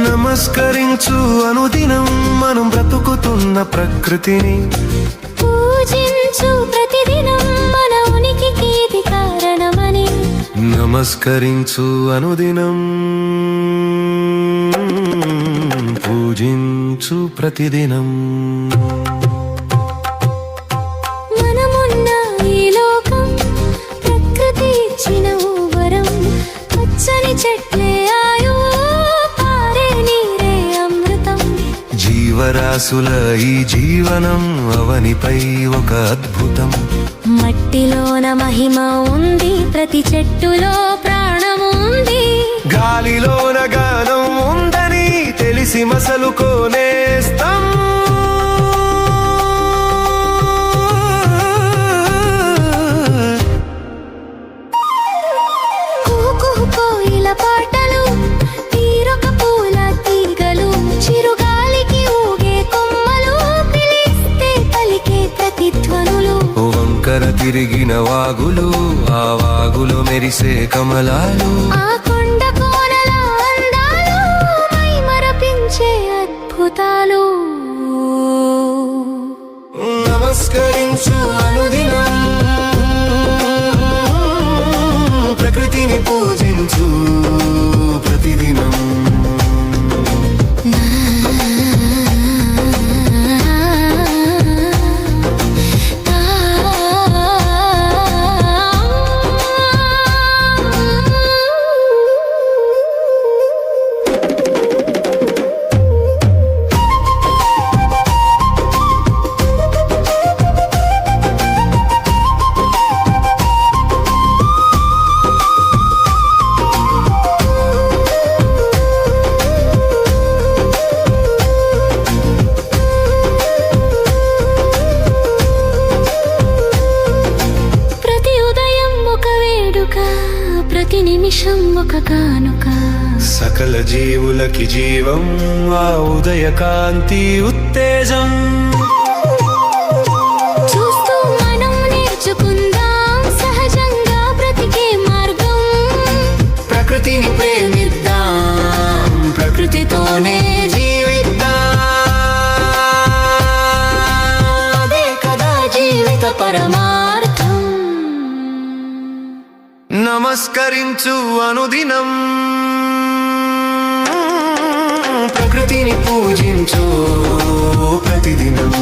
నమస్కరించు అనుదినం మనం బ్రతుకుతున్న ప్రకృతిని పూజించు ప్రతిదినం మన ఉనికికి ఇది కారణమని నమస్కరించు అనుదినం పూజించు ప్రతిదినం మనమున్న ఈ లోకం ప్రకృతి ఇచ్చిన వరం పచ్చని చెట్లే ఆయు పారే నీరే అమృతం జీవరాశుల ఈ జీవనం అవనిపై ఒక అద్భుతం మట్టిలోన మహిమ ఉంది ప్రతి చెట్టులో ప్రాణముంది గాలిలోన గానం ఉందని తెలిసి మసలుకోనేస్తాం కుహుకుహు కోయిల పాటలు తీరొక పూల తీగలు చిరుగాలికి ఊగే కొమ్మలు పిలిస్తే పలికే ప్రతిధ్వనులు వంకర తిరిగిన వాగులు ఆ వాగులు మెరిసే కమలాలు ఆ కొండ కోనల అందాలు మైమరపించే అద్భుతాలు నమస్కరించు అనుదినం ప్రకృతిని పూజించు ప్రతిదినం ప్రతి నిమిషం ఒక కానుక సకల జీవులకి జీవం ఆ ఉదయ కాంతి ఉత్తేజం చూస్తూ మనం నేర్చుకుందాం సహజంగా బ్రతికే మార్గం ప్రకృతిని ప్రేమిద్దాం ప్రకృతితోనే జీవిద్దాం అదే కదా జీవిత పరమార్థం నమస్కరించు అనుదినం ప్రకృతిని పూజించు ప్రతిదినం